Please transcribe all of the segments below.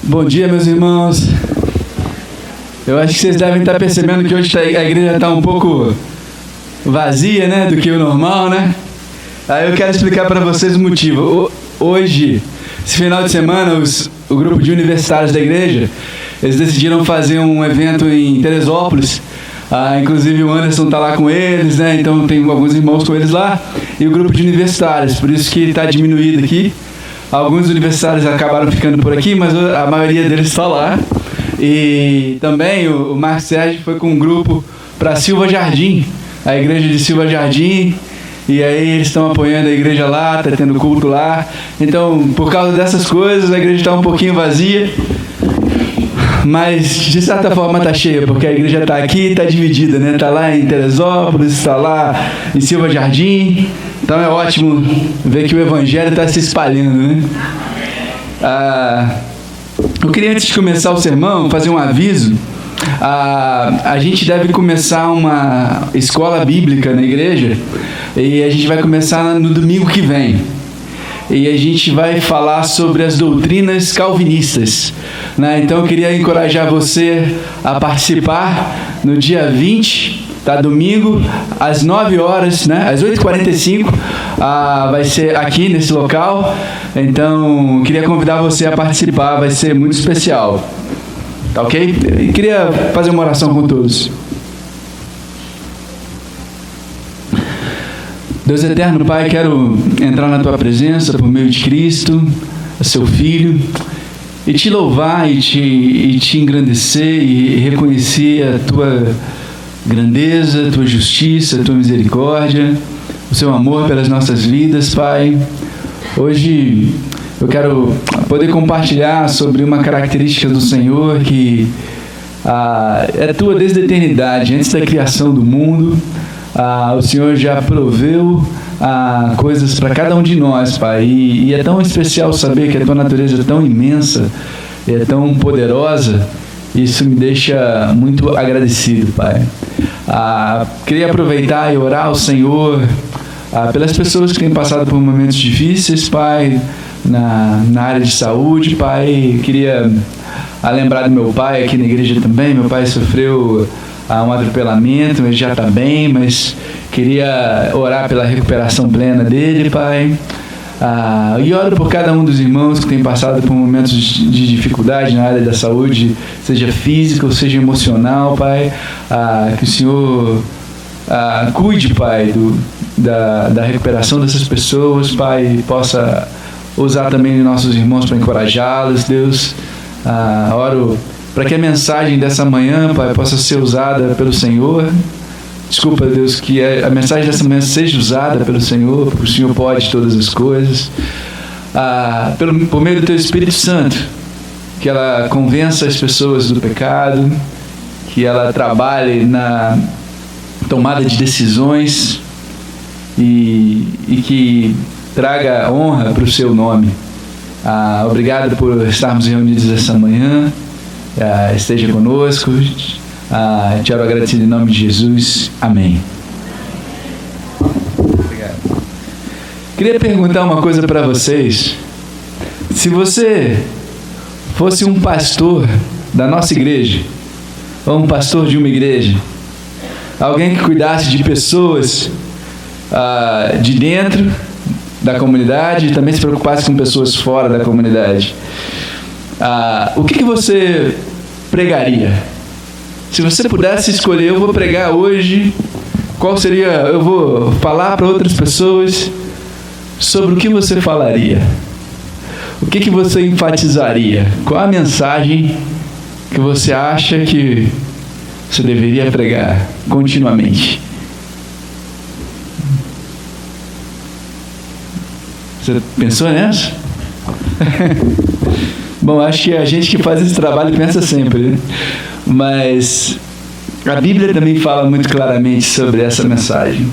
Bom dia, meus irmãos. Eu acho que vocês devem estar percebendo que hoje a igreja está um pouco vazia, né, do que o normal, né? Aí eu quero explicar para vocês o motivo. Hoje, esse final de semana, o grupo de universitários da igreja, eles decidiram fazer um evento em Teresópolis. Inclusive o Anderson está lá com eles, né? Então tem alguns irmãos com eles lá. E o grupo de universitários, por isso que está diminuído aqui. Alguns universitários acabaram ficando por aqui, mas a maioria deles está lá. E também o Marcos Sérgio foi com um grupo para Silva Jardim, a igreja de Silva Jardim. E aí eles estão apoiando a igreja lá, está tendo culto lá. Então, por causa dessas coisas, a igreja está um pouquinho vazia. Mas, de certa forma, está cheia, porque a igreja está aqui e está dividida, né? Está lá em Teresópolis, está lá em Silva Jardim. Então é ótimo ver que o evangelho está se espalhando, né? Eu queria, antes de começar o sermão, fazer um aviso. A gente deve começar uma escola bíblica na igreja e a gente vai começar no domingo que vem. E a gente vai falar sobre as doutrinas calvinistas, né? Então eu queria encorajar você a participar no dia 20, tá? Domingo, às 9 horas, né? Às 8h45, vai ser aqui nesse local. Então eu queria convidar você a participar, vai ser muito especial. Tá ok? Eu queria fazer uma oração com todos. Deus eterno, Pai, quero entrar na Tua presença por meio de Cristo, Seu Filho, e Te louvar e te engrandecer e reconhecer a Tua grandeza, a Tua justiça, a Tua misericórdia, o Seu amor pelas nossas vidas, Pai. Hoje eu quero poder compartilhar sobre uma característica do Senhor que é Tua desde a eternidade, antes da criação do mundo. O Senhor já proveu coisas para cada um de nós, Pai, e é tão especial saber que a Tua natureza é tão imensa, é tão poderosa. Isso me deixa muito agradecido, Pai. Queria aproveitar e orar ao Senhor pelas pessoas que têm passado por momentos difíceis, Pai, na área de saúde, Pai. Queria lembrar do meu pai aqui na igreja também. Meu pai sofreu um atropelamento, ele já está bem, mas queria orar pela recuperação plena dele, Pai. E oro por cada um dos irmãos que tem passado por momentos de dificuldade na área da saúde, seja física ou seja emocional, Pai. Que o Senhor cuide, Pai, da recuperação dessas pessoas, Pai, e possa usar também nossos irmãos para encorajá-los, Deus. Oro para que a mensagem dessa manhã, Pai, possa ser usada pelo Senhor. Desculpa, Deus, que a mensagem dessa manhã seja usada pelo Senhor, porque o Senhor pode todas as coisas. Por meio do Teu Espírito Santo, que ela convença as pessoas do pecado, que ela trabalhe na tomada de decisões e que traga honra para o Seu nome. Obrigado por estarmos reunidos essa manhã. Esteja conosco. Te oro agradecido em nome de Jesus. Amém. Obrigado. Queria perguntar uma coisa para vocês. Se você fosse um pastor da nossa igreja, ou um pastor de uma igreja, alguém que cuidasse de pessoas de dentro da comunidade e também se preocupasse com pessoas fora da comunidade, o que você pregaria? Se você pudesse escolher, eu vou pregar hoje, qual seria, eu vou falar para outras pessoas sobre o que você falaria, o que você enfatizaria, qual a mensagem que você acha que você deveria pregar continuamente? Você pensou nessa? Bom, acho que a gente que faz esse trabalho pensa sempre, né? Mas a Bíblia também fala muito claramente sobre essa mensagem.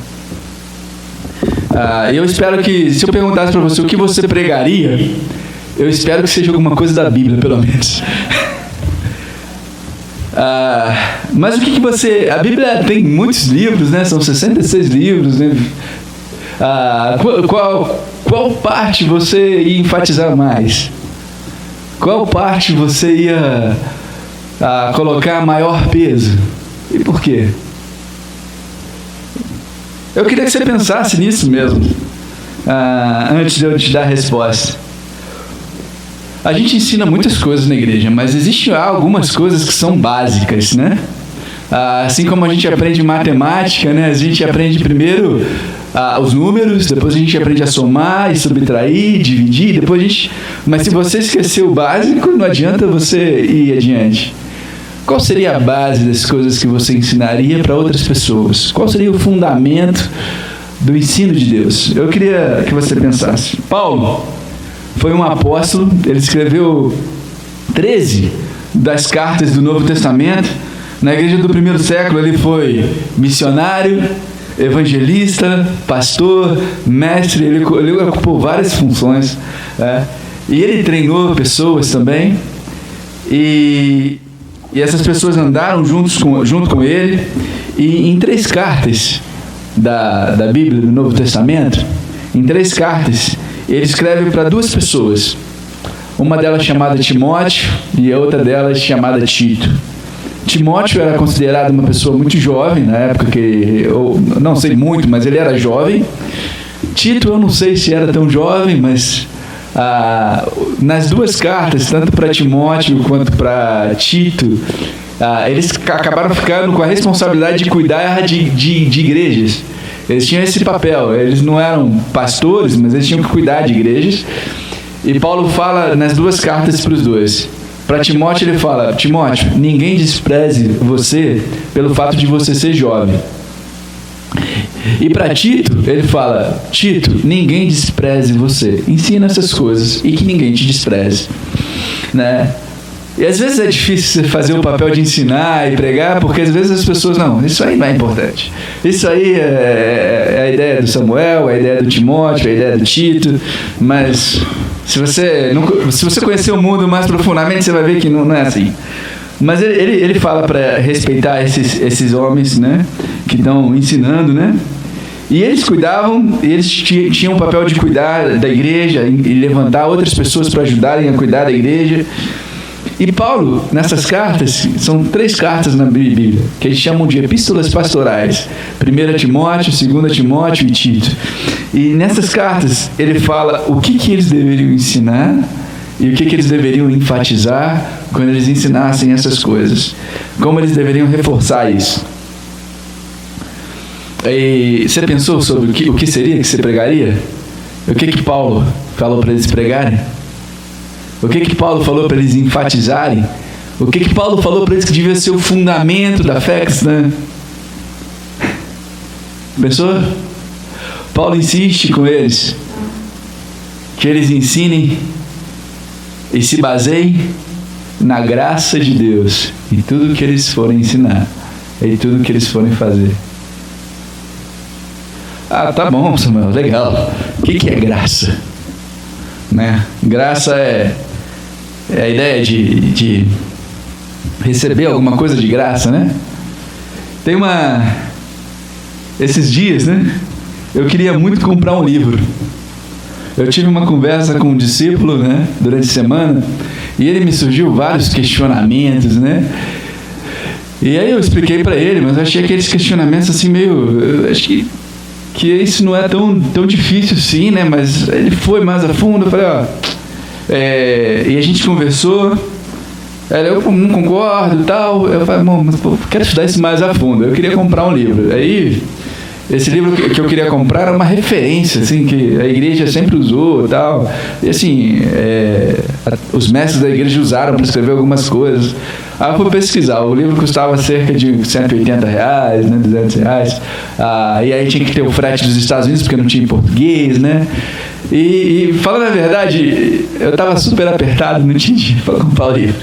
Eu espero que, se eu perguntasse para você o que você pregaria, eu espero que seja alguma coisa da Bíblia, pelo menos. Mas o que você... A Bíblia tem muitos livros, né? São 66 livros, né? Qual parte você ia enfatizar mais? Qual parte você ia colocar maior peso? E por quê? Eu queria que você pensasse nisso mesmo, antes de eu te dar a resposta. A gente ensina muitas coisas na igreja, mas existem algumas coisas que são básicas, né? Assim como a gente aprende matemática, né? A gente aprende primeiro os números, depois a gente aprende a somar e subtrair, dividir, depois a gente... Mas se você esquecer o básico, não adianta você ir adiante. Qual seria a base das coisas que você ensinaria para outras pessoas? Qual seria o fundamento do ensino de Deus? Eu queria que você pensasse. Paulo foi um apóstolo, ele escreveu 13 das cartas do Novo Testamento. Na igreja do primeiro século ele foi missionário, evangelista, pastor, mestre, ele ocupou várias funções, e ele treinou pessoas também, e essas pessoas andaram junto com ele, e em 3 cartas da Bíblia, do Novo Testamento, em 3 cartas, ele escreve para 2 pessoas, uma delas chamada Timóteo e a outra delas chamada Tito. Timóteo era considerado uma pessoa muito jovem na época que eu não sei muito, mas ele era jovem. Tito eu não sei se era tão jovem, mas nas 2 cartas, tanto para Timóteo quanto para Tito, eles acabaram ficando com a responsabilidade de cuidar de igrejas. Eles tinham esse papel, eles não eram pastores, mas eles tinham que cuidar de igrejas. E Paulo fala nas 2 cartas para os 2. Para Timóteo ele fala: Timóteo, ninguém despreze você pelo fato de você ser jovem. E para Tito ele fala: Tito, ninguém despreze você. Ensina essas coisas e que ninguém te despreze, né? E às vezes é difícil você fazer o papel de ensinar e pregar, porque às vezes as pessoas, não, isso aí não é importante. Isso aí é a ideia do Samuel, a ideia do Timóteo, a ideia do Tito, mas se você conhecer o mundo mais profundamente, você vai ver que não é assim. Mas ele fala para respeitar esses homens, né, que estão ensinando, né? E eles cuidavam, eles tinham o papel de cuidar da igreja e levantar outras pessoas para ajudarem a cuidar da igreja. E Paulo, nessas cartas, são 3 cartas na Bíblia, que eles chamam de epístolas pastorais. 1 Timóteo, 2 Timóteo e Tito. E nessas cartas, ele fala o que eles deveriam ensinar e o que eles deveriam enfatizar quando eles ensinassem essas coisas. Como eles deveriam reforçar isso. E você pensou sobre o que seria que você pregaria? O que Paulo falou para eles pregarem? O que Paulo falou para eles enfatizarem? O que Paulo falou para eles que devia ser o fundamento da fé cristã? Pensou? Paulo insiste com eles que eles ensinem e se baseiem na graça de Deus em tudo que eles forem ensinar, em tudo que eles forem fazer. Tá bom, Samuel, legal. O que é graça? Né? Graça é a ideia de receber alguma coisa de graça, né? Tem esses dias, né? Eu queria muito comprar um livro. Eu tive uma conversa com um discípulo, né, durante a semana, e ele me surgiu vários questionamentos, né? E aí eu expliquei para ele, mas eu achei aqueles questionamentos assim meio... Eu acho que isso não é tão difícil assim, né? Mas ele foi mais a fundo, eu falei, e a gente conversou, eu não concordo e tal, eu falei, mas quero estudar isso mais a fundo, eu queria comprar um livro. Aí, esse livro que eu queria comprar era uma referência, assim, que a igreja sempre usou e tal, e assim, os mestres da igreja usaram para escrever algumas coisas. Aí eu fui pesquisar, o livro custava cerca de R$180, né, R$200, e aí tinha que ter o frete dos Estados Unidos, porque não tinha em português, né? E falando a verdade, eu estava super apertado, não tinha dinheiro para comprar o livro.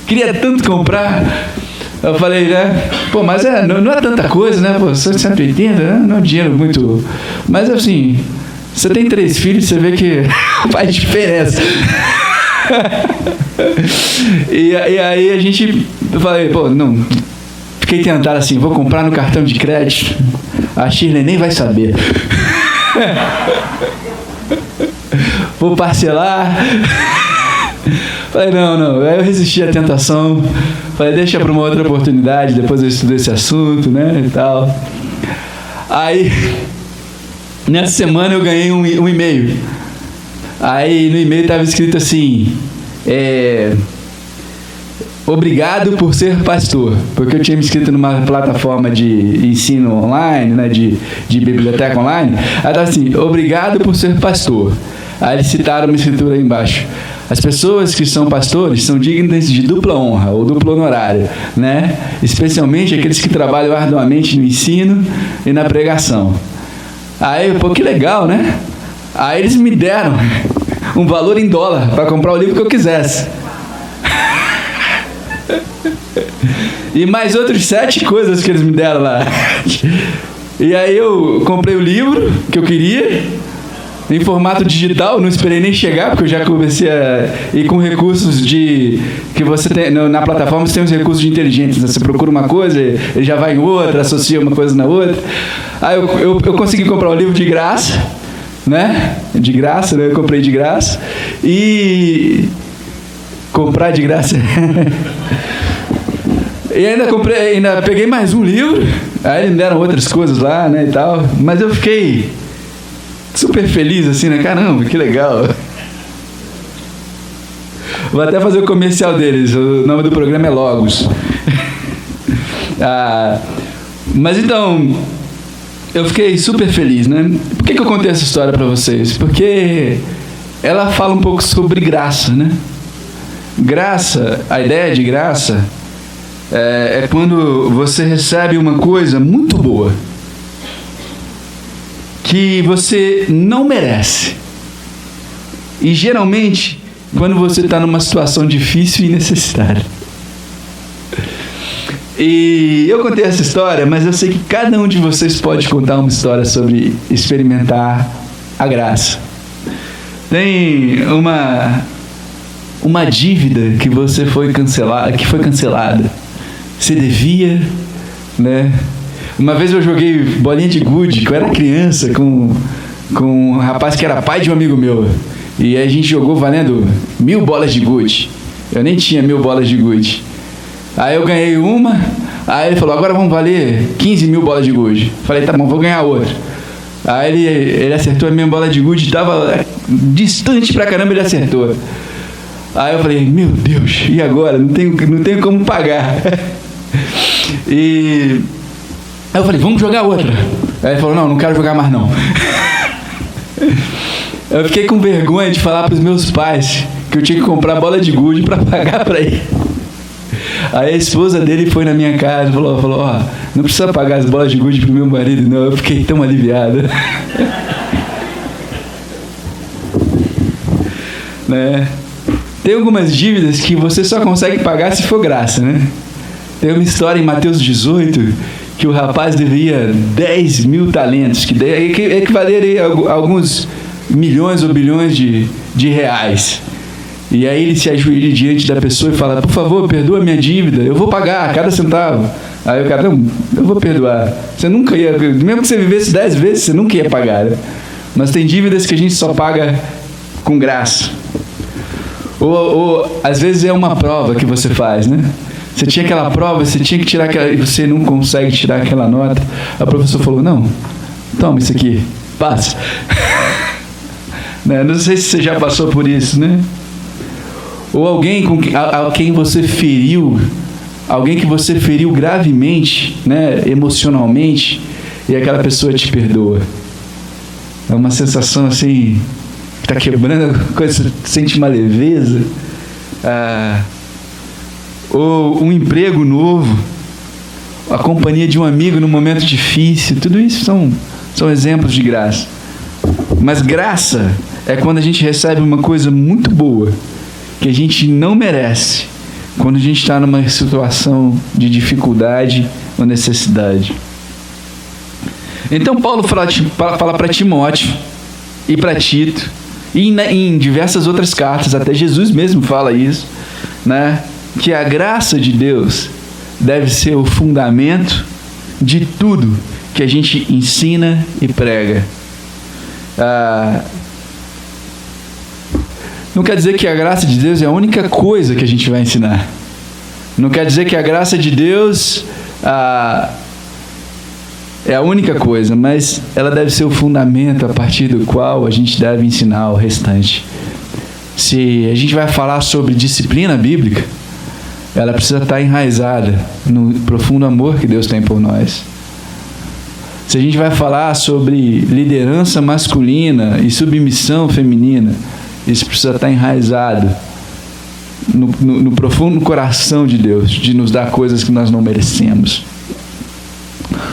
Queria tanto comprar, eu falei, né? Pô, mas não é tanta coisa, né? Pô, 180, né? Não é um dinheiro muito... Mas assim, você tem 3 filhos, você vê que faz diferença. E aí eu falei, pô, não... Fiquei tentado assim, vou comprar no cartão de crédito, a Shirley nem vai saber. Vou parcelar. Falei, não. Aí eu resisti à tentação. Falei, deixa para uma outra oportunidade, depois eu estudo esse assunto, né, e tal. Aí, nessa semana eu ganhei um e-mail. Aí no e-mail estava escrito assim, obrigado por ser pastor, porque eu tinha me inscrito numa plataforma de ensino online, né, de biblioteca online. Aí estava assim, obrigado por ser pastor. Aí eles citaram uma escritura aí embaixo. As pessoas que são pastores são dignas de dupla honra ou duplo honorário, né? Especialmente aqueles que trabalham arduamente no ensino e na pregação. Aí, pô, que legal, né? Aí eles me deram um valor em dólar para comprar o livro que eu quisesse. E mais outros 7 coisas que eles me deram lá. E aí eu comprei o livro que eu queria, em formato digital, não esperei nem chegar, porque eu já comecei a ir com recursos que você tem, na plataforma você tem os recursos de inteligência, você procura uma coisa, ele já vai em outra, associa uma coisa na outra. Aí eu consegui comprar o livro de graça, né? De graça, né? Eu comprei de graça. E comprar de graça. E ainda peguei mais um livro, aí eles me deram outras coisas lá, né, e tal, mas eu fiquei super feliz, assim, né, caramba, que legal. Vou até fazer o comercial deles, o nome do programa é Logos. Mas então, eu fiquei super feliz, né? Por que eu contei essa história para vocês? Porque ela fala um pouco sobre graça, né? Graça, a ideia de graça é quando você recebe uma coisa muito boa que você não merece. E geralmente, quando você está numa situação difícil e necessitada. E eu contei essa história, mas eu sei que cada um de vocês pode contar uma história sobre experimentar a graça. Tem uma dívida que foi cancelada. Você devia, né? Uma vez eu joguei bolinha de gude, que eu era criança, com um rapaz que era pai de um amigo meu. E aí a gente jogou valendo 1000 bolas de gude. Eu nem tinha 1000 bolas de gude. Aí eu ganhei uma, aí ele falou, agora vamos valer 15.000 bolas de gude. Falei, tá bom, vou ganhar outra. Aí ele acertou a minha bola de gude, estava distante pra caramba, ele acertou. Aí eu falei, meu Deus, e agora? Não tenho como pagar. E aí eu falei, vamos jogar outra. Aí ele falou, não quero jogar mais não. Eu fiquei com vergonha de falar para os meus pais que eu tinha que comprar bola de gude para pagar para ele. Aí a esposa dele foi na minha casa e falou, ó, não precisa pagar as bolas de gude pro meu marido, não. Eu fiquei tão aliviado. Né? Tem algumas dívidas que você só consegue pagar se for graça, né? Tem uma história em Mateus 18 que o rapaz devia 10.000 talentos, que equivaleria a alguns milhões ou bilhões de reais. E aí ele se ajoelha diante da pessoa e fala, por favor, perdoa minha dívida, eu vou pagar cada centavo. Aí o cara, não, eu vou perdoar. Você nunca ia, mesmo que você vivesse 10 vezes, você nunca ia pagar, né? Mas tem dívidas que a gente só paga com graça. Ou às vezes é uma prova que você faz, né? Você tinha aquela prova, você tinha que tirar aquela, e você não consegue tirar aquela nota. A professora falou, não, toma isso aqui, passa. Não sei se você já passou por isso, né? Ou alguém a quem você feriu, alguém que você feriu gravemente, né, emocionalmente, e aquela pessoa te perdoa. É uma sensação assim, que está quebrando a coisa, sente uma leveza. Ou um emprego novo, a companhia de um amigo num momento difícil, tudo isso são exemplos de graça. Mas graça é quando a gente recebe uma coisa muito boa, que a gente não merece, quando a gente está numa situação de dificuldade ou necessidade. Então Paulo fala para Timóteo e para Tito, e em diversas outras cartas, até Jesus mesmo fala isso, né? Que a graça de Deus deve ser o fundamento de tudo que a gente ensina e prega. não quer dizer que a graça de Deus é a única coisa que a gente vai ensinar. Não quer dizer que a graça de Deus é a única coisa, mas ela deve ser o fundamento a partir do qual a gente deve ensinar o restante. Se a gente vai falar sobre disciplina bíblica, ela precisa estar enraizada no profundo amor que Deus tem por nós. Se a gente vai falar sobre liderança masculina e submissão feminina, isso precisa estar enraizado no profundo coração de Deus, de nos dar coisas que nós não merecemos.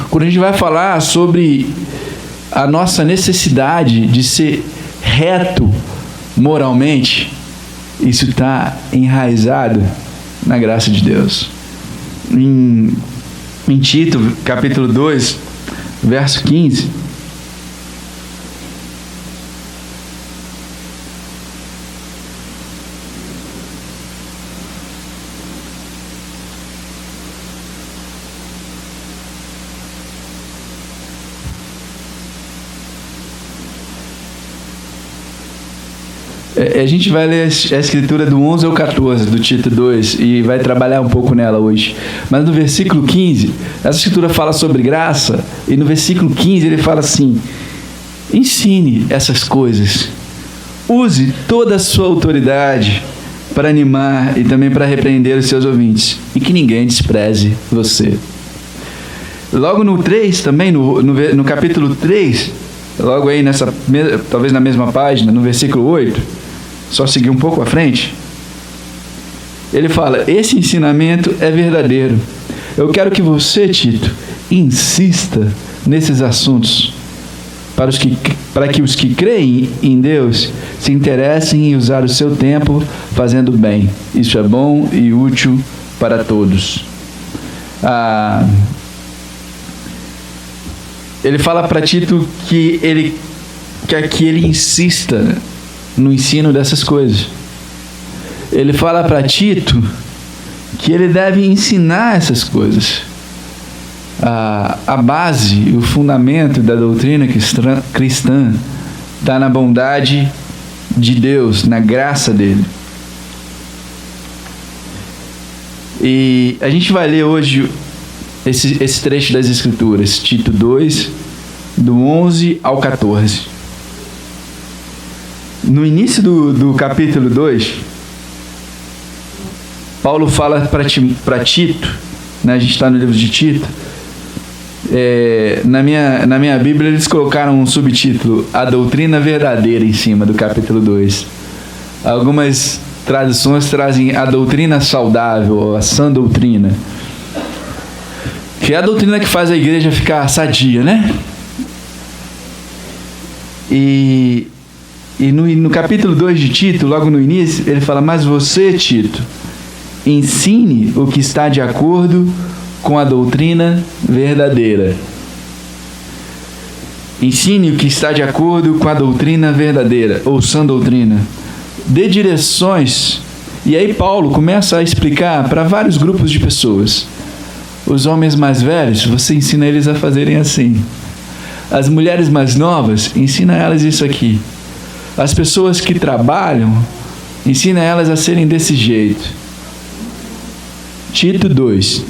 Quando a gente vai falar sobre a nossa necessidade de ser reto moralmente, isso está enraizado na graça de Deus. Em Tito, capítulo 2, verso 15, a gente vai ler a escritura do 11 ao 14 do Tito 2 e vai trabalhar um pouco nela hoje. Mas no versículo 15, essa escritura fala sobre graça, e no versículo 15 ele fala assim: ensine essas coisas, use toda a sua autoridade para animar e também para repreender os seus ouvintes, e que ninguém despreze você. Logo no 3 também, no capítulo 3, logo aí talvez na mesma página, no versículo 8, só seguir um pouco à frente, ele fala: esse ensinamento é verdadeiro. Eu quero que você, Tito, insista nesses assuntos, para que os que creem em Deus se interessem em usar o seu tempo fazendo bem. Isso é bom e útil para todos. Ele fala para Tito que ele quer que ele insista no ensino dessas coisas. Ele fala para Tito que ele deve ensinar essas coisas. A base, o fundamento da doutrina cristã está na bondade de Deus, na graça dele. E a gente vai ler hoje esse trecho das Escrituras, Tito 2, do 11 ao 14. No início do capítulo 2, Paulo fala para Tito, né, a gente está no livro de Tito, na minha Bíblia eles colocaram um subtítulo: A Doutrina Verdadeira, em cima do capítulo 2. Algumas traduções trazem a doutrina saudável, ou a sã doutrina, que é a doutrina que faz a igreja ficar sadia, né? E no capítulo 2 de Tito, logo no início, ele fala: mas você, Tito, ensine o que está de acordo com a doutrina verdadeira. Ensine o que está de acordo com a doutrina verdadeira, ou sã doutrina. Dê direções. E aí Paulo começa a explicar para vários grupos de pessoas. Os homens mais velhos, você ensina eles a fazerem assim. As mulheres mais novas, ensina elas isso aqui. As pessoas que trabalham, ensina elas a serem desse jeito. Tito 2.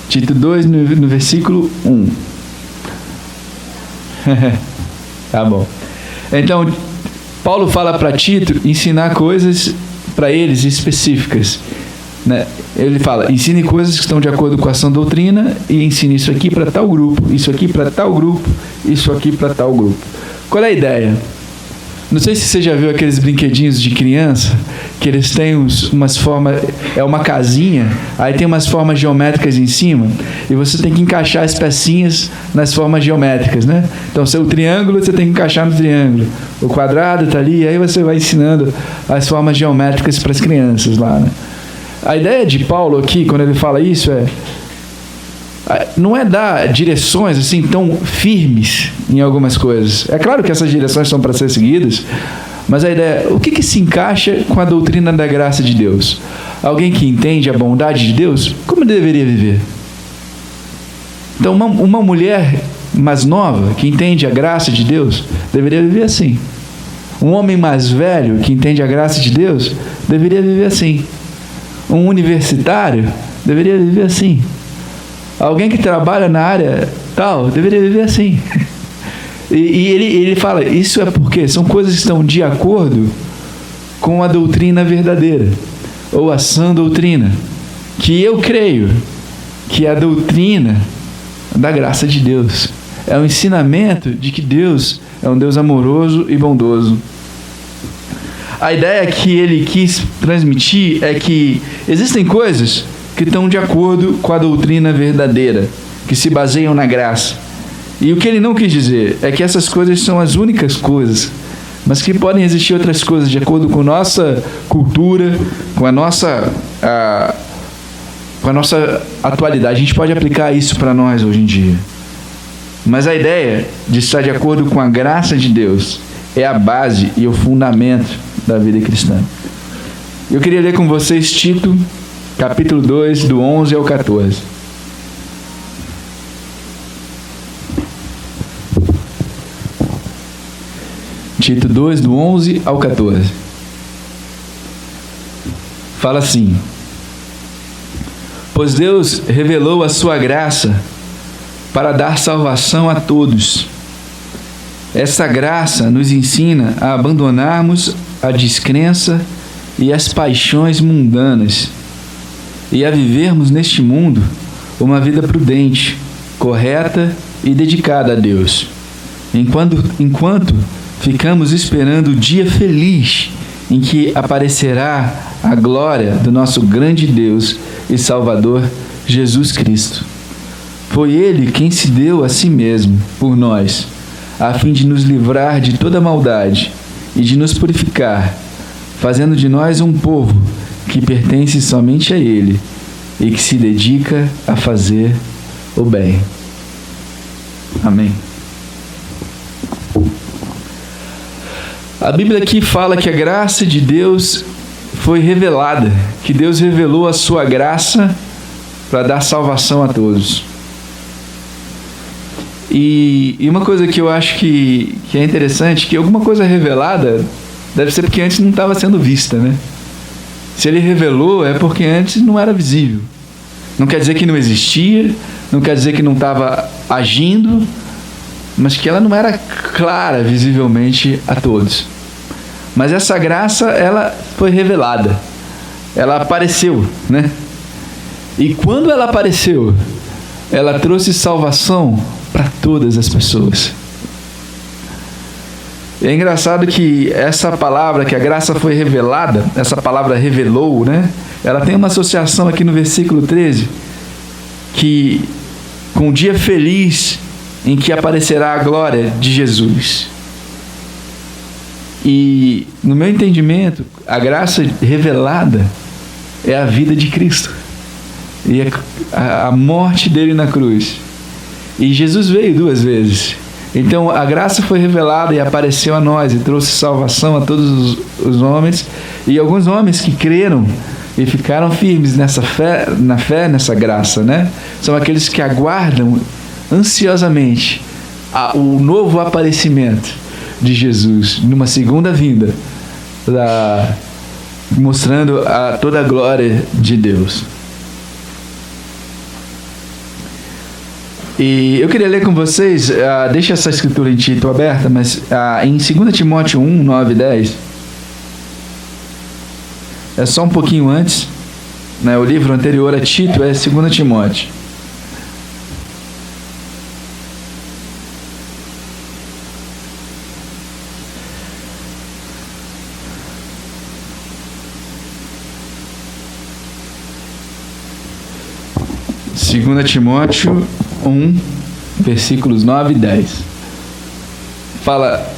Tito 2, no versículo 1. Tá bom. Então, Paulo fala para Tito ensinar coisas para eles específicas, né? Ele fala: ensine coisas que estão de acordo com a sã doutrina, e ensine isso aqui para tal grupo, isso aqui para tal grupo, isso aqui para tal grupo. Qual é a ideia? Não sei se você já viu aqueles brinquedinhos de criança, que eles têm umas formas, é uma casinha, aí tem umas formas geométricas em cima, e você tem que encaixar as pecinhas nas formas geométricas, né? Então, o triângulo você tem que encaixar no triângulo, o quadrado está ali, aí você vai ensinando as formas geométricas para as crianças lá, né? A ideia de Paulo aqui, quando ele fala isso, não é dar direções assim tão firmes em algumas coisas. É claro que essas direções são para ser seguidas, mas a ideia é: o que se encaixa com a doutrina da graça de Deus? Alguém que entende a bondade de Deus, como deveria viver? Então, uma mulher mais nova, que entende a graça de Deus, deveria viver assim. Um homem mais velho, que entende a graça de Deus, deveria viver assim. Um universitário deveria viver assim. Alguém que trabalha na área tal deveria viver assim. E ele fala, isso é porque são coisas que estão de acordo com a doutrina verdadeira, ou a sã doutrina, que eu creio que é a doutrina da graça de Deus. É o ensinamento de que Deus é um Deus amoroso e bondoso. A ideia que ele quis transmitir é que existem coisas que estão de acordo com a doutrina verdadeira, que se baseiam na graça. E o que ele não quis dizer é que essas coisas são as únicas coisas, mas que podem existir outras coisas de acordo com a nossa cultura, com a nossa atualidade. A gente pode aplicar isso para nós hoje em dia. Mas a ideia de estar de acordo com a graça de Deus é a base e o fundamento da vida cristã. Eu queria ler com vocês Tito, capítulo 2, do 11 ao 14. Tito 2, do 11 ao 14. Fala assim: pois Deus revelou a sua graça para dar salvação a todos. Essa graça nos ensina a abandonarmos a descrença e as paixões mundanas e a vivermos neste mundo uma vida prudente, correta e dedicada a Deus, enquanto ficamos esperando o dia feliz em que aparecerá a glória do nosso grande Deus e Salvador, Jesus Cristo. Foi Ele quem se deu a si mesmo por nós, a fim de nos livrar de toda maldade e de nos purificar, fazendo de nós um povo que pertence somente a Ele e que se dedica a fazer o bem. Amém. A Bíblia aqui fala que a graça de Deus foi revelada, que Deus revelou a sua graça para dar salvação a todos. E uma coisa que eu acho que é interessante, que alguma coisa revelada deve ser porque antes não estava sendo vista, né? Se Ele revelou, é porque antes não era visível. Não quer dizer que não existia, não quer dizer que não estava agindo, mas que ela não era clara visivelmente a todos. Mas essa graça, ela foi revelada. Ela apareceu, né? E quando ela apareceu, ela trouxe salvação para todas as pessoas. É engraçado que essa palavra, que a graça foi revelada, essa palavra revelou, né? Ela tem uma associação aqui no versículo 13, que com o dia feliz em que aparecerá a glória de Jesus. E no meu entendimento, a graça revelada é a vida de Cristo e a morte dele na cruz. E Jesus veio 2 vezes. Então a graça foi revelada e apareceu a nós e trouxe salvação a todos os homens, e alguns homens que creram e ficaram firmes nessa fé, nessa graça, né? São aqueles que aguardam ansiosamente o novo aparecimento de Jesus numa segunda vinda, mostrando toda a glória de Deus. E eu queria ler com vocês, deixa essa escritura em Tito aberta, mas em 2 Timóteo 1, 9 e 10, é só um pouquinho antes, né? O livro anterior a Tito é 2 Timóteo. Segunda Timóteo 1, versículos 9 e 10. Fala.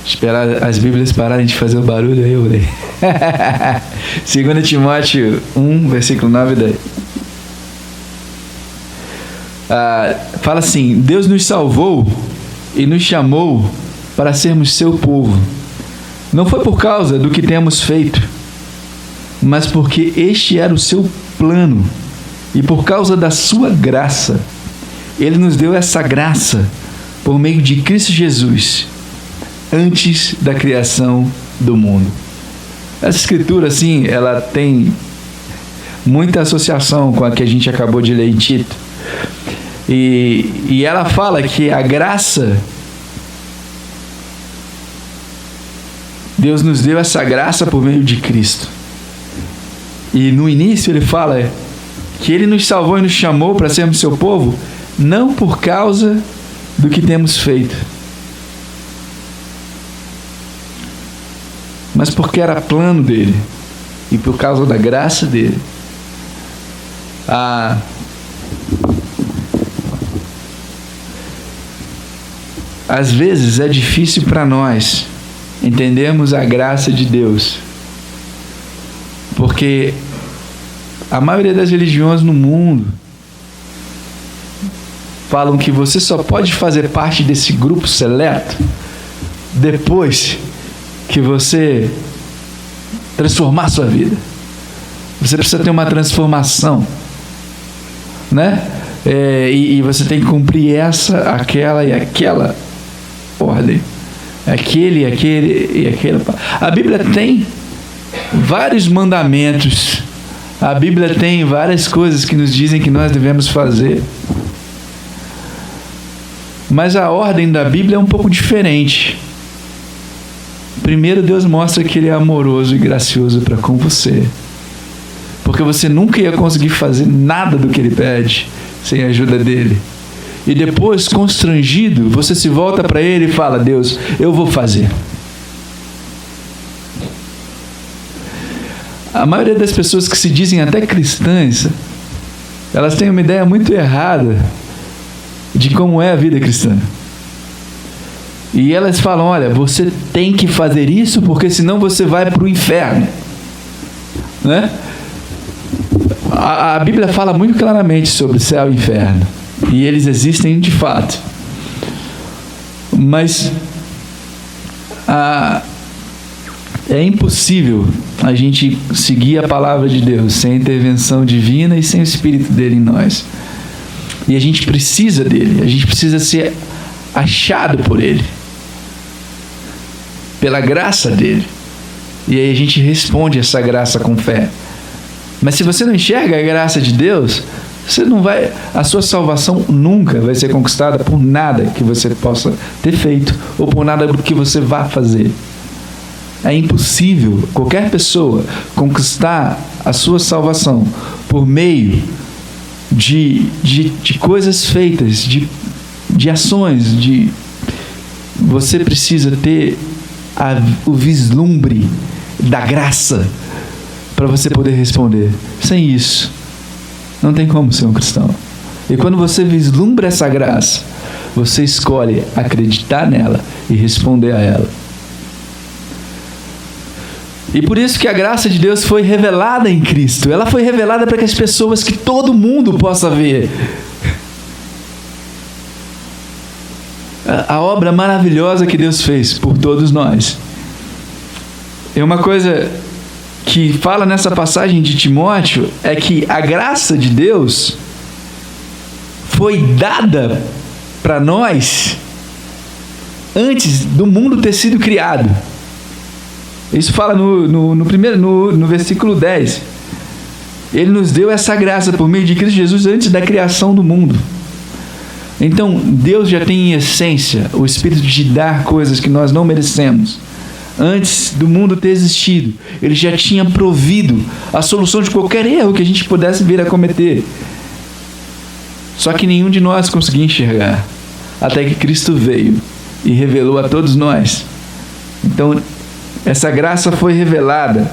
Esperar as Bíblias pararem de fazer o barulho aí, eu leio. 2 Timóteo 1, versículo 9 e 10. Fala assim: Deus nos salvou e nos chamou para sermos seu povo. Não foi por causa do que temos feito, mas porque este era o seu plano, e por causa da sua graça, Ele nos deu essa graça por meio de Cristo Jesus, antes da criação do mundo. Essa escritura, assim, ela tem muita associação com a que a gente acabou de ler em Tito. E ela fala que a graça, Deus nos deu essa graça por meio de Cristo. E no início ele fala que Ele nos salvou e nos chamou para sermos seu povo, não por causa do que temos feito, mas porque era plano dele e por causa da graça dele. Às vezes é difícil para nós entendermos a graça de Deus, porque a maioria das religiões no mundo falam que você só pode fazer parte desse grupo seleto depois que você transformar a sua vida. Você precisa ter uma transformação, né? E você tem que cumprir essa, aquela e aquela ordem. Aquele e aquele. A Bíblia tem vários mandamentos. A Bíblia tem várias coisas que nos dizem que nós devemos fazer. Mas a ordem da Bíblia é um pouco diferente. Primeiro, Deus mostra que Ele é amoroso e gracioso para com você, porque você nunca ia conseguir fazer nada do que Ele pede sem a ajuda dEle. E depois, constrangido, você se volta para Ele e fala: Deus, eu vou fazer. A maioria das pessoas que se dizem até cristãs, elas têm uma ideia muito errada de como é a vida cristã. E elas falam: olha, você tem que fazer isso porque senão você vai para o inferno, né? A Bíblia fala muito claramente sobre céu e inferno, e eles existem de fato. Mas é impossível a gente seguir a palavra de Deus sem a intervenção divina e sem o Espírito dele em nós. E a gente precisa dele, a gente precisa ser achado por ele, pela graça dele. E aí a gente responde essa graça com fé. Mas se você não enxerga a graça de Deus, você não vai, a sua salvação nunca vai ser conquistada por nada que você possa ter feito ou por nada que você vá fazer. É impossível qualquer pessoa conquistar a sua salvação por meio de coisas feitas, de ações. Você precisa ter o vislumbre da graça para você poder responder. Sem isso, não tem como ser um cristão. E quando você vislumbra essa graça, você escolhe acreditar nela e responder a ela. E por isso que a graça de Deus foi revelada em Cristo. Ela foi revelada para que as pessoas, que todo mundo possa ver a obra maravilhosa que Deus fez por todos nós. E uma coisa que fala nessa passagem de Timóteo é que a graça de Deus foi dada para nós antes do mundo ter sido criado. Isso fala no versículo 10. Ele nos deu essa graça por meio de Cristo Jesus antes da criação do mundo. Então, Deus já tem em essência o espírito de dar coisas que nós não merecemos. Antes do mundo ter existido, Ele já tinha provido a solução de qualquer erro que a gente pudesse vir a cometer. Só que nenhum de nós conseguia enxergar, até que Cristo veio e revelou a todos nós. Então, essa graça foi revelada.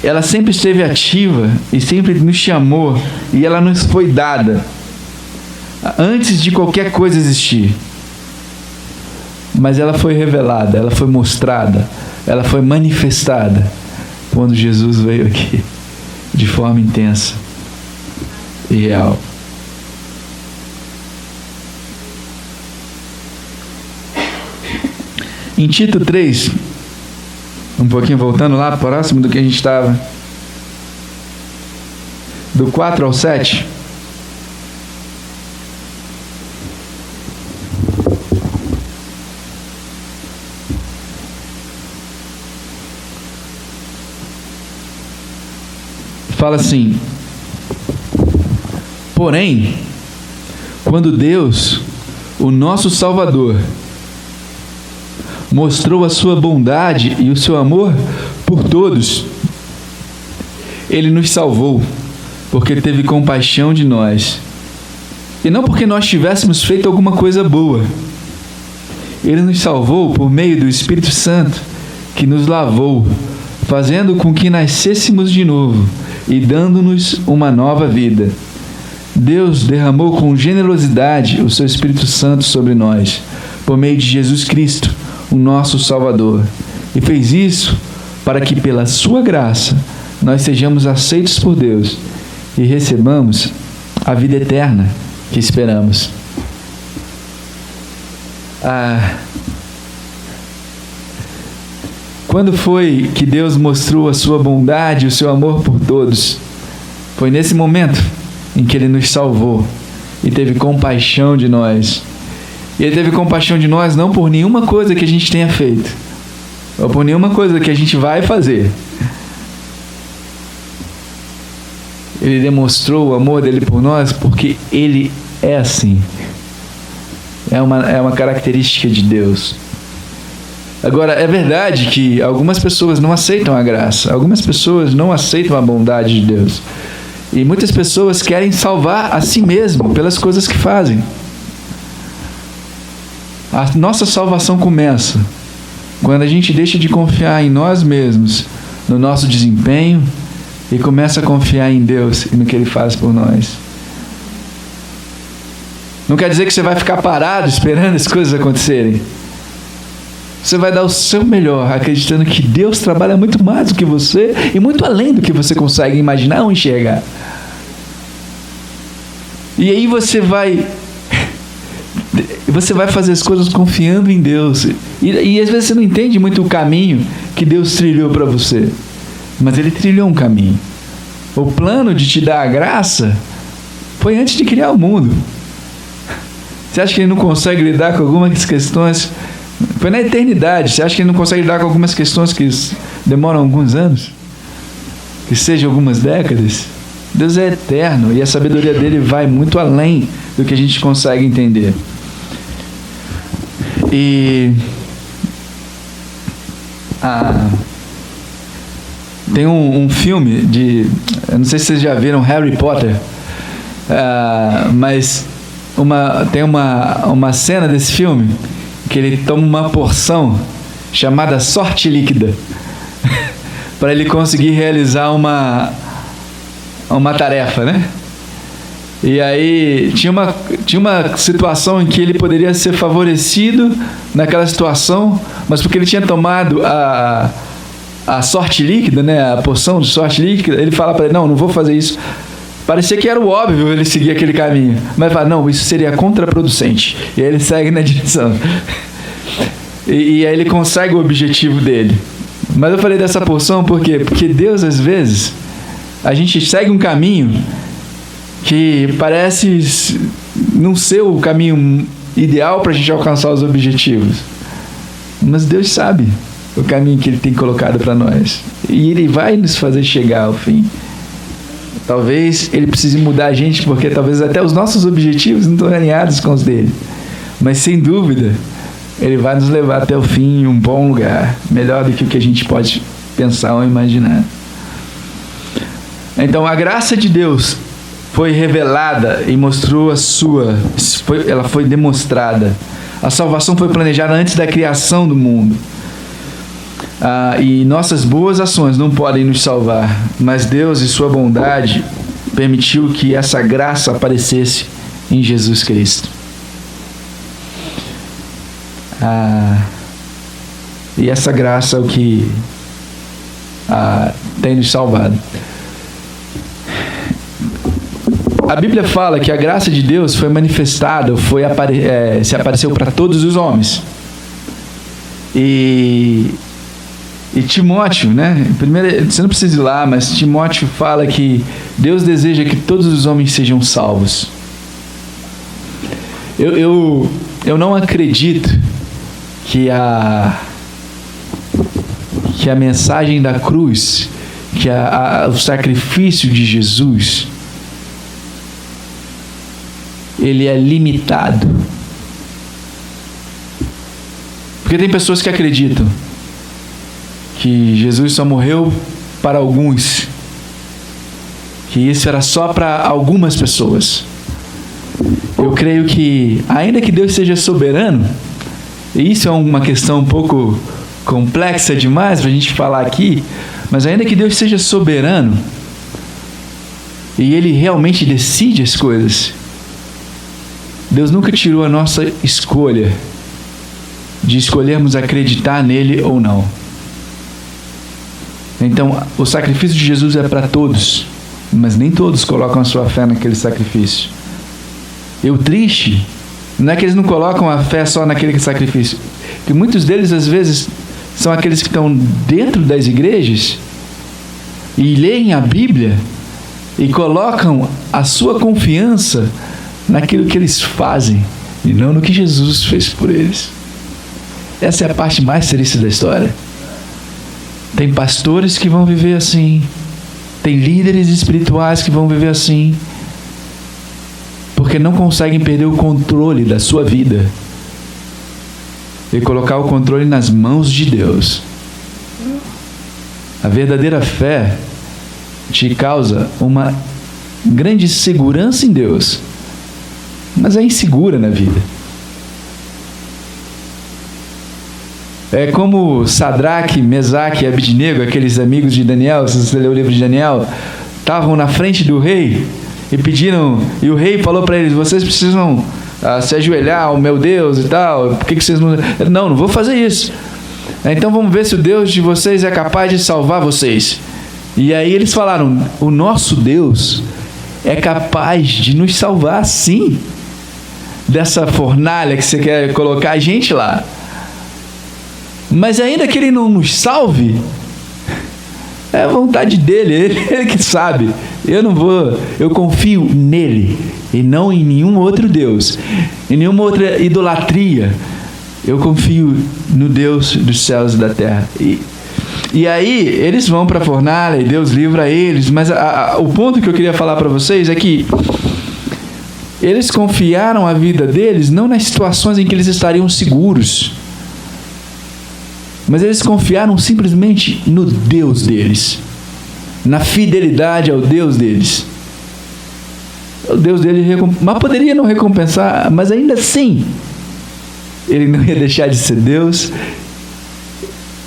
Ela sempre esteve ativa e sempre nos chamou, e ela nos foi dada antes de qualquer coisa existir. Mas ela foi revelada, ela foi mostrada, ela foi manifestada quando Jesus veio aqui, de forma intensa e real. Em Tito 3, um pouquinho voltando lá, próximo do que a gente estava, do 4 ao 7, fala assim: porém, quando Deus, o nosso Salvador, mostrou a sua bondade e o seu amor por todos, Ele nos salvou, porque teve compaixão de nós. E não porque nós tivéssemos feito alguma coisa boa. Ele nos salvou por meio do Espírito Santo, que nos lavou, fazendo com que nascêssemos de novo e dando-nos uma nova vida. Deus derramou com generosidade o seu Espírito Santo sobre nós, por meio de Jesus Cristo, o nosso Salvador. E fez isso para que, pela sua graça, nós sejamos aceitos por Deus e recebamos a vida eterna que esperamos. Quando foi que Deus mostrou a sua bondade e o seu amor por todos? Foi nesse momento em que Ele nos salvou e teve compaixão de nós. E Ele teve compaixão de nós não por nenhuma coisa que a gente tenha feito, ou por nenhuma coisa que a gente vai fazer. Ele demonstrou o amor dele por nós porque Ele é assim. É uma característica de Deus. Agora, é verdade que algumas pessoas não aceitam a graça. Algumas pessoas não aceitam a bondade de Deus. E muitas pessoas querem salvar a si mesmo pelas coisas que fazem. A nossa salvação começa quando a gente deixa de confiar em nós mesmos, no nosso desempenho, e começa a confiar em Deus e no que Ele faz por nós. Não quer dizer que você vai ficar parado esperando as coisas acontecerem. Você vai dar o seu melhor, acreditando que Deus trabalha muito mais do que você e muito além do que você consegue imaginar ou enxergar. E aí você vai fazer as coisas confiando em Deus. E às vezes você não entende muito o caminho que Deus trilhou para você. Mas Ele trilhou um caminho. O plano de te dar a graça foi antes de criar o mundo. Você acha que Ele não consegue lidar com algumas questões? Foi na eternidade. Você acha que Ele não consegue lidar com algumas questões que demoram alguns anos? Que sejam algumas décadas? Deus é eterno e a sabedoria dele vai muito além do que a gente consegue entender. Tem um filme eu não sei se vocês já viram Harry Potter, mas tem uma cena desse filme que ele toma uma porção chamada sorte líquida para ele conseguir realizar uma tarefa, né? E aí tinha uma situação em que ele poderia ser favorecido naquela situação, mas porque ele tinha tomado a sorte líquida, né, a porção de sorte líquida, ele fala para ele: não vou fazer isso. Parecia que era o óbvio ele seguir aquele caminho, mas ele fala: não, isso seria contraproducente. E aí ele segue na direção. E aí ele consegue o objetivo dele. Mas eu falei dessa porção por quê? Porque Deus, às vezes, a gente segue um caminho que parece não ser o caminho ideal para a gente alcançar os objetivos. Mas Deus sabe o caminho que Ele tem colocado para nós. E Ele vai nos fazer chegar ao fim. Talvez Ele precise mudar a gente, porque talvez até os nossos objetivos não estão alinhados com os dele. Mas sem dúvida, Ele vai nos levar até o fim em um bom lugar. Melhor do que o que a gente pode pensar ou imaginar. Então, a graça de Deus foi revelada e mostrou ela foi demonstrada. A salvação foi planejada antes da criação do mundo. E nossas boas ações não podem nos salvar, mas Deus, em sua bondade, permitiu que essa graça aparecesse em Jesus Cristo. E essa graça é o que tem nos salvado. A Bíblia fala que a graça de Deus foi manifestada, se apareceu para todos os homens. E Timóteo, né? Primeiro, você não precisa ir lá, mas Timóteo fala que Deus deseja que todos os homens sejam salvos. Eu não acredito que a mensagem da cruz, que o sacrifício de Jesus, ele é limitado. Porque tem pessoas que acreditam que Jesus só morreu para alguns, que isso era só para algumas pessoas. Eu creio que, ainda que Deus seja soberano, e isso é uma questão um pouco complexa demais para a gente falar aqui, mas ainda que Deus seja soberano, e Ele realmente decide as coisas, Deus nunca tirou a nossa escolha de escolhermos acreditar nele ou não. Então, o sacrifício de Jesus é para todos, mas nem todos colocam a sua fé naquele sacrifício. E o triste não é que eles não colocam a fé só naquele sacrifício, que muitos deles, às vezes, são aqueles que estão dentro das igrejas e leem a Bíblia e colocam a sua confiança naquilo que eles fazem e não no que Jesus fez por eles. Essa é a parte mais triste da história. Tem pastores que vão viver assim, tem líderes espirituais que vão viver assim, porque não conseguem perder o controle da sua vida e colocar o controle nas mãos de Deus. A verdadeira fé te causa uma grande segurança em Deus, mas é insegura na vida. É como Sadraque, Mesaque e Abednego, aqueles amigos de Daniel, se você leu o livro de Daniel, estavam na frente do rei e pediram, e o rei falou para eles: vocês precisam se ajoelhar ao meu Deus e tal, por que vocês não... Não vou fazer isso. Então vamos ver se o Deus de vocês é capaz de salvar vocês. E aí eles falaram: o nosso Deus é capaz de nos salvar, sim, dessa fornalha que você quer colocar a gente lá. Mas ainda que Ele não nos salve, é a vontade dEle, Ele que sabe. Eu confio nele e não em nenhum outro Deus, em nenhuma outra idolatria. Eu confio no Deus dos céus e da terra. E aí eles vão para a fornalha e Deus livra eles, mas o ponto que eu queria falar para vocês é que eles confiaram a vida deles não nas situações em que eles estariam seguros, mas eles confiaram simplesmente no Deus deles, na fidelidade ao Deus deles. O Deus deles mas poderia não recompensar, mas ainda assim Ele não ia deixar de ser Deus.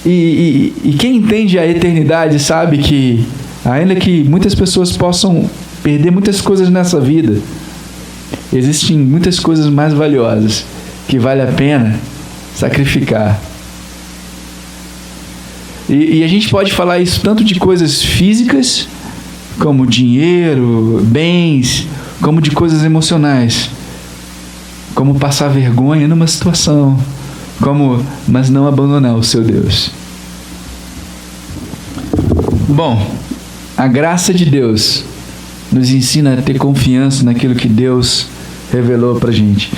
E quem entende a eternidade sabe que, ainda que muitas pessoas possam perder muitas coisas nessa vida, existem muitas coisas mais valiosas que vale a pena sacrificar. E a gente pode falar isso tanto de coisas físicas, como dinheiro, bens, como de coisas emocionais, como passar vergonha numa situação, mas não abandonar o seu Deus. Bom, a graça de Deus nos ensina a ter confiança naquilo que Deus revelou para a gente.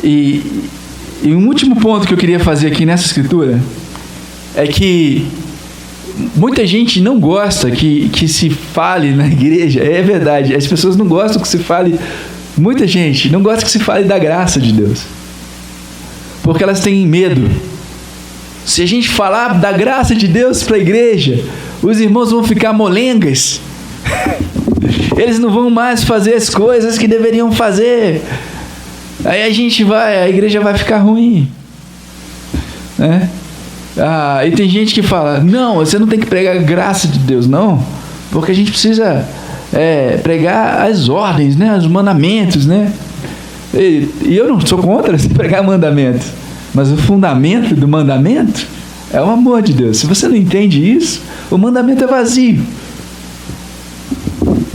E um último ponto que eu queria fazer aqui nessa escritura é que muita gente não gosta que se fale na igreja. É verdade, as pessoas não gostam que se fale, muita gente não gosta que se fale da graça de Deus, porque elas têm medo. Se a gente falar da graça de Deus para a igreja, os irmãos vão ficar molengas, eles não vão mais fazer as coisas que deveriam fazer, aí a igreja vai ficar ruim, né? E tem gente que fala: não, você não tem que pregar a graça de Deus, não, porque a gente precisa pregar as ordens, né, os mandamentos, né? E eu não sou contra pregar mandamento, mas o fundamento do mandamento é o amor de Deus. Se você não entende isso, o mandamento é vazio.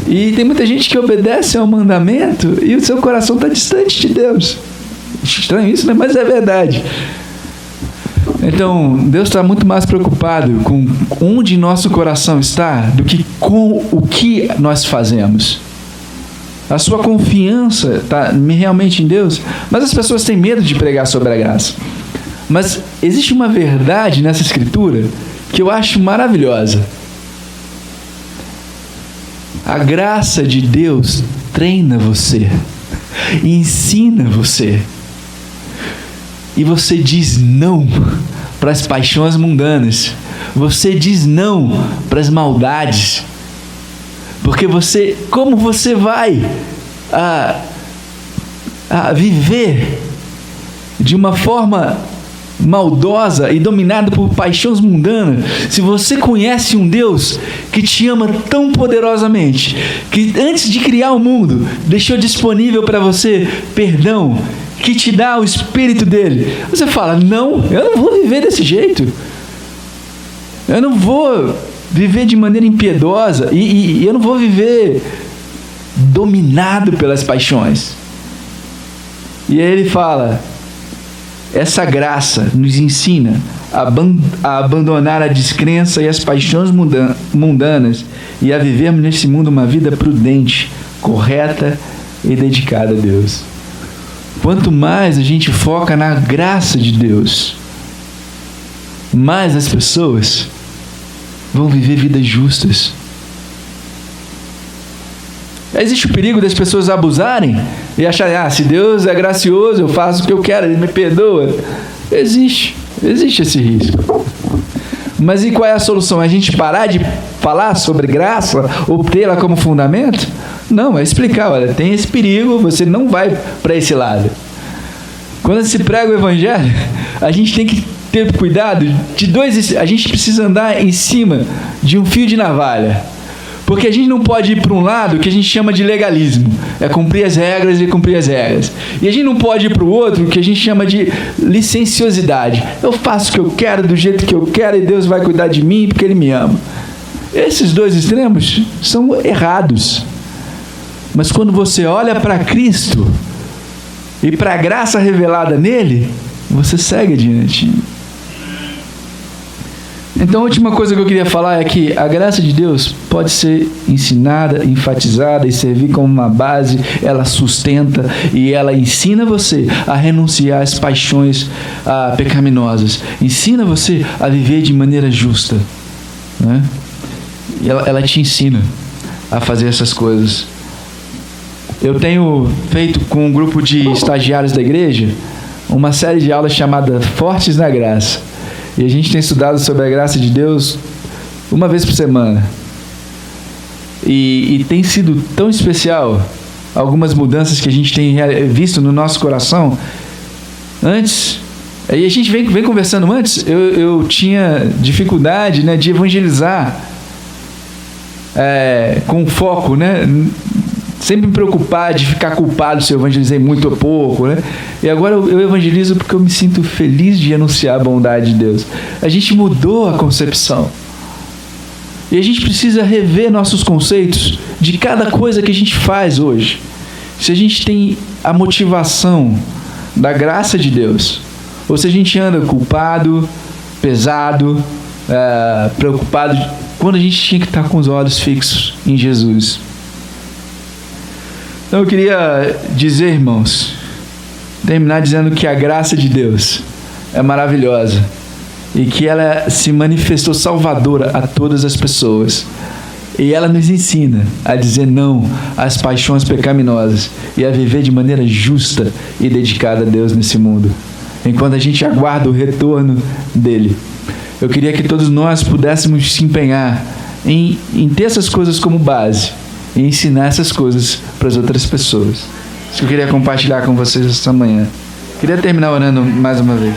E tem muita gente que obedece ao mandamento e o seu coração está distante de Deus. Estranho isso, né? Mas é verdade. Então, Deus está muito mais preocupado com onde nosso coração está do que com o que nós fazemos. A sua confiança está realmente em Deus, mas as pessoas têm medo de pregar sobre a graça. Mas existe uma verdade nessa escritura que eu acho maravilhosa. A graça de Deus treina você, ensina você. E você diz não para as paixões mundanas. Você diz não para as maldades. Porque como você vai viver de uma forma maldosa e dominada por paixões mundanas, se você conhece um Deus que te ama tão poderosamente, que antes de criar o mundo, deixou disponível para você perdão, que te dá o Espírito dele, você fala, não, eu não vou viver desse jeito, eu não vou viver de maneira impiedosa, e eu não vou viver dominado pelas paixões. E aí ele fala, essa graça nos ensina a abandonar a descrença e as paixões mundanas e a vivermos nesse mundo uma vida prudente, correta e dedicada a Deus. Quanto mais a gente foca na graça de Deus, mais as pessoas vão viver vidas justas. Existe o perigo das pessoas abusarem e acharem, se Deus é gracioso, eu faço o que eu quero, Ele me perdoa. Existe esse risco. Mas e qual é a solução? A gente parar de falar sobre graça ou tê-la como fundamento? Não, é explicar, olha, tem esse perigo, você não vai para esse lado. Quando se prega o Evangelho, a gente tem que ter cuidado a gente precisa andar em cima de um fio de navalha. Porque a gente não pode ir para um lado que a gente chama de legalismo, é cumprir as regras e cumprir as regras. E a gente não pode ir para o outro que a gente chama de licenciosidade. Eu faço o que eu quero, do jeito que eu quero, e Deus vai cuidar de mim porque Ele me ama. Esses dois extremos são errados. Mas quando você olha para Cristo e para a graça revelada nele, você segue adiante. Então a última coisa que eu queria falar é que a graça de Deus pode ser ensinada, enfatizada e servir como uma base, ela sustenta e ela ensina você a renunciar às paixões pecaminosas, ensina você a viver de maneira justa, né? E ela te ensina a fazer essas coisas. Eu tenho feito com um grupo de estagiários da igreja uma série de aulas chamada Fortes na Graça. E a gente tem estudado sobre a graça de Deus uma vez por semana. E tem sido tão especial algumas mudanças que a gente tem visto no nosso coração. Antes, aí a gente vem conversando antes, eu tinha dificuldade, né, de evangelizar com foco, né? Sempre me preocupar de ficar culpado se eu evangelizei muito ou pouco, né? E agora eu evangelizo porque eu me sinto feliz de anunciar a bondade de Deus. A gente mudou a concepção. E a gente precisa rever nossos conceitos de cada coisa que a gente faz hoje. Se a gente tem a motivação da graça de Deus, ou se a gente anda culpado, pesado, preocupado, quando a gente tinha que estar com os olhos fixos em Jesus. Então eu queria dizer, irmãos, terminar dizendo que a graça de Deus é maravilhosa e que ela se manifestou salvadora a todas as pessoas. E ela nos ensina a dizer não às paixões pecaminosas e a viver de maneira justa e dedicada a Deus nesse mundo, enquanto a gente aguarda o retorno dele. Eu queria que todos nós pudéssemos se empenhar em ter essas coisas como base e ensinar essas coisas para as outras pessoas. Isso que eu queria compartilhar com vocês esta manhã. Queria terminar orando mais uma vez.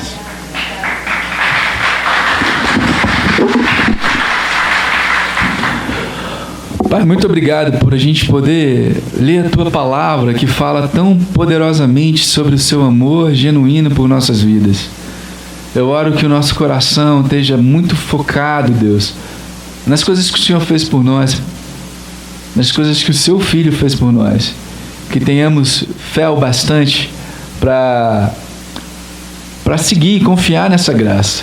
Pai, muito obrigado por a gente poder ler a Tua palavra que fala tão poderosamente sobre o Seu amor genuíno por nossas vidas. Eu oro que o nosso coração esteja muito focado, Deus, nas coisas que o Senhor fez por nós, nas coisas que o Seu Filho fez por nós. Que tenhamos fé o bastante para seguir e confiar nessa graça.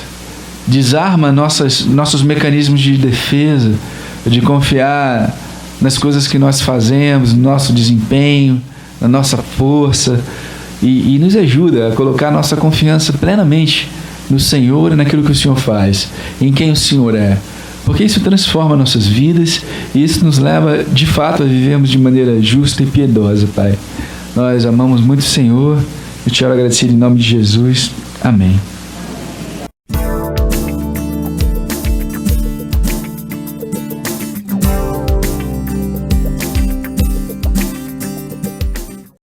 Desarma nossos mecanismos de defesa, de confiar nas coisas que nós fazemos, no nosso desempenho, na nossa força, e nos ajuda a colocar nossa confiança plenamente no Senhor e naquilo que o Senhor faz, em quem o Senhor é, porque isso transforma nossas vidas e isso nos leva, de fato, a vivermos de maneira justa e piedosa, Pai. Nós amamos muito o Senhor, eu te quero agradecer em nome de Jesus. Amém.